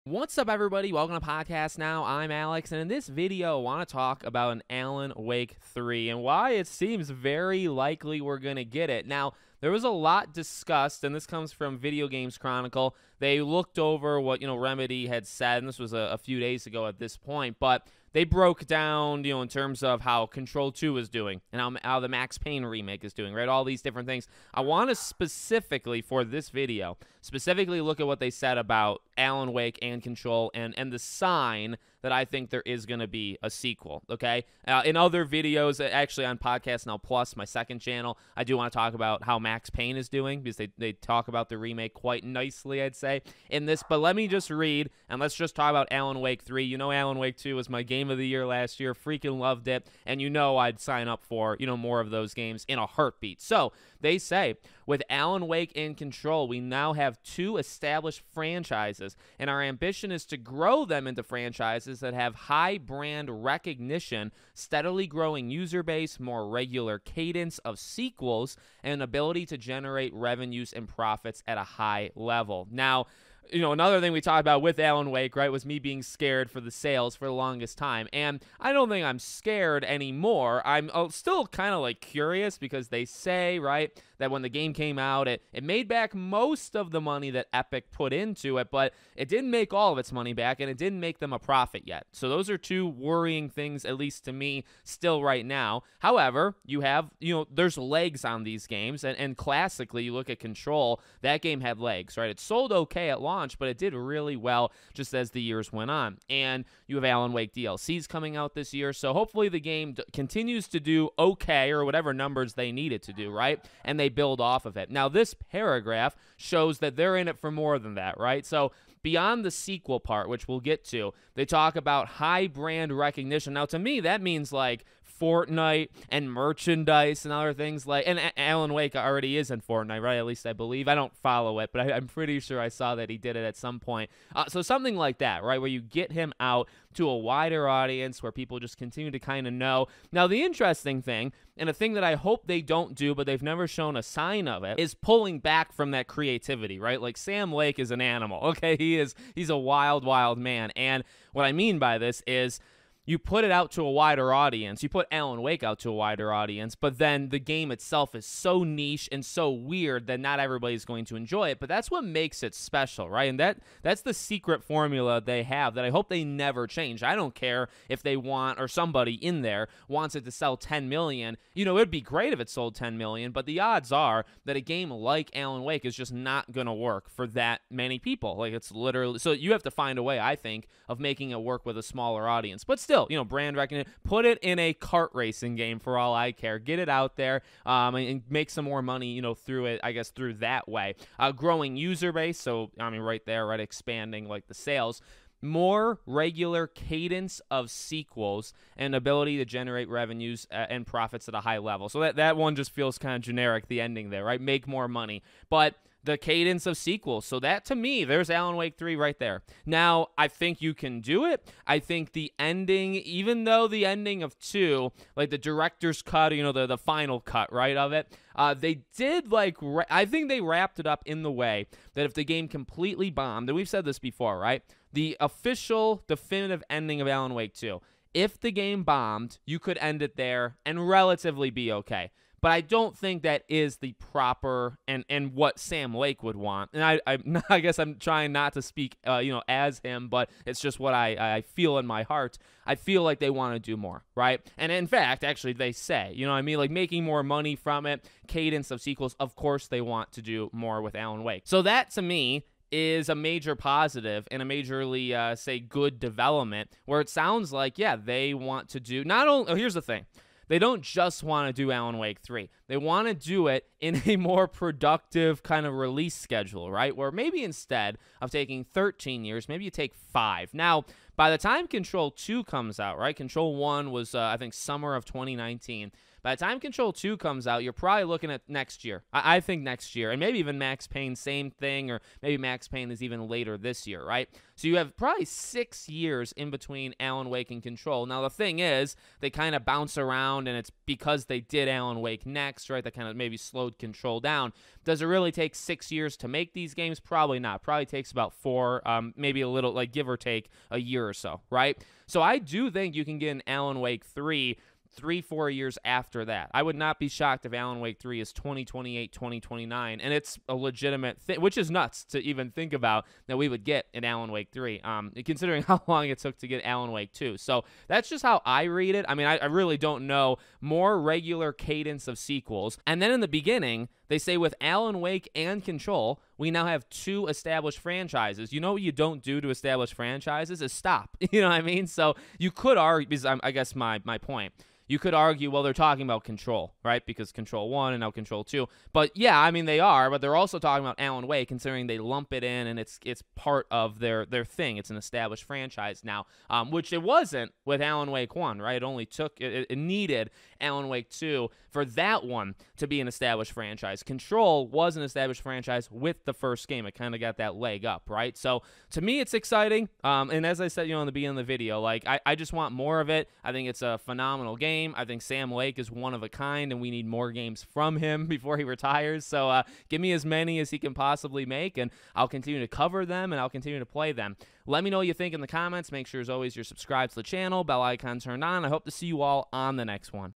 What's up, everybody? Welcome to Podcast Now. I'm Alex, and in this video, I want to talk about an Alan Wake 3 and why it seems very likely we're going to get it. Now, there was a lot discussed, and this comes from Video Games Chronicle. They looked over what, Remedy had said, and this was a few days ago at this point, but they broke down, in terms of how Control 2 is doing and how the Max Payne remake is doing, right? All these different things. I want to specifically, for this video, look at what they said about Alan Wake and Control and the sign that I think there is going to be a sequel, okay? In other videos, actually on Podcast Now Plus, my second channel, I do want to talk about how Max Payne is doing because they talk about the remake quite nicely, I'd say, in this. But let me just read, and let's just talk about Alan Wake 3. Alan Wake 2 was my game of the year last year. Freaking loved it. And I'd sign up for, more of those games in a heartbeat. So they say, with Alan Wake and Control, we now have two established franchises, and our ambition is to grow them into franchises that have high brand recognition, steadily growing user base, more regular cadence of sequels, and an ability to generate revenues and profits at a high level. Now, another thing we talked about with Alan Wake, right, was me being scared for the sales for the longest time. And I don't think I'm scared anymore. I'm still kind of curious because they say, right, that when the game came out, it made back most of the money that Epic put into it, but it didn't make all of its money back, and it didn't make them a profit yet. So those are two worrying things, at least to me, still right now. However, you have, there's legs on these games, and classically, you look at Control, that game had legs, right? It sold okay at launch, but it did really well just as the years went on. And you have Alan Wake DLCs coming out this year, so hopefully the game continues to do okay, or whatever numbers they need it to do, right? And they build off of it. Now, this paragraph shows that they're in it for more than that, right? So beyond the sequel part, which we'll get to, they talk about high brand recognition. Now, to me, that means Fortnite and merchandise and other things and Alan Wake already is in Fortnite, right? At least I believe. I don't follow it, but I'm pretty sure I saw that he did it at some point. So something like that, right? Where you get him out to a wider audience where people just continue to kind of know. Now, the interesting thing, and a thing that I hope they don't do, but they've never shown a sign of it, is pulling back from that creativity, right? Sam Lake is an animal, okay? He's a wild, wild man. And what I mean by this is, you put it out to a wider audience. You put Alan Wake out to a wider audience, but then the game itself is so niche and so weird that not everybody's going to enjoy it. But that's what makes it special, right? And that's the secret formula they have that I hope they never change. I don't care if they want, or somebody in there wants it to sell 10 million. It'd be great if it sold 10 million, but the odds are that a game like Alan Wake is just not going to work for that many people. It's literally, so you have to find a way, I think, of making it work with a smaller audience. But still, brand recognition. Put it in a kart racing game for all I care. Get it out there and make some more money, through it, I guess, through that way. Growing user base. So, right there, right, expanding the sales. More regular cadence of sequels and ability to generate revenues and profits at a high level. So that one just feels kind of generic, the ending there, right? Make more money. But the cadence of sequels. So that, to me, there's Alan Wake 3 right there. Now, I think you can do it. I think the ending, even though the ending of 2, the director's cut, the final cut, right, of it, they did, I think they wrapped it up in the way that if the game completely bombed, and we've said this before, right, the official definitive ending of Alan Wake 2, if the game bombed, you could end it there and relatively be okay. But I don't think that is the proper and what Sam Lake would want. And I guess I'm trying not to speak, as him, but it's just what I feel in my heart. I feel like they want to do more, right? And in fact, actually, they say, making more money from it, cadence of sequels. Of course, they want to do more with Alan Wake. So that, to me, is a major positive and a majorly, say, good development where it sounds like, yeah, they want to do not only. Oh, here's the thing. They don't just want to do Alan Wake 3. They want to do it in a more productive kind of release schedule, right? Where maybe instead of taking 13 years, maybe you take 5. Now, by the time Control 2 comes out, right? Control 1 was, I think, summer of 2019. By the time Control 2 comes out, you're probably looking at next year. I think next year, and maybe even Max Payne, same thing, or maybe Max Payne is even later this year, right? So you have probably 6 years in between Alan Wake and Control. Now, the thing is, they kind of bounce around, and it's because they did Alan Wake next, right? That kind of maybe slowed Control down. Does it really take 6 years to make these games? Probably not. Probably takes about 4, maybe a little, like give or take a year or so, right? So I do think you can get an Alan Wake 3 3-4 years after that. I would not be shocked if Alan Wake 3 is 2028, 2029, and it's a legitimate thing, which is nuts to even think about that we would get an Alan Wake 3, considering how long it took to get Alan Wake 2. So that's just how I read it. I mean, I really don't know. More regular cadence of sequels. And then in the beginning, they say with Alan Wake and Control, we now have 2 established franchises. You know what you don't do to establish franchises is stop. You know what I mean? So you could argue, because I guess my point, you could argue, well, they're talking about Control, right? Because Control 1 and now Control 2. But yeah, I mean, they are, but they're also talking about Alan Wake, considering they lump it in and it's part of their thing. It's an established franchise now, which it wasn't with Alan Wake 1, right? It only took, it needed Alan Wake 2 for that one to be an established franchise. Control was an established franchise with the first game. It kind of got that leg up, right? So to me, it's exciting. And as I said, in the beginning of the video, like I just want more of it. I think it's a phenomenal game. I think Sam Lake is one of a kind, and we need more games from him before he retires. So give me as many as he can possibly make, and I'll continue to cover them, and I'll continue to play them. Let me know what you think in the comments. Make sure, as always, you're subscribed to the channel, bell icon turned on. I hope to see you all on the next one.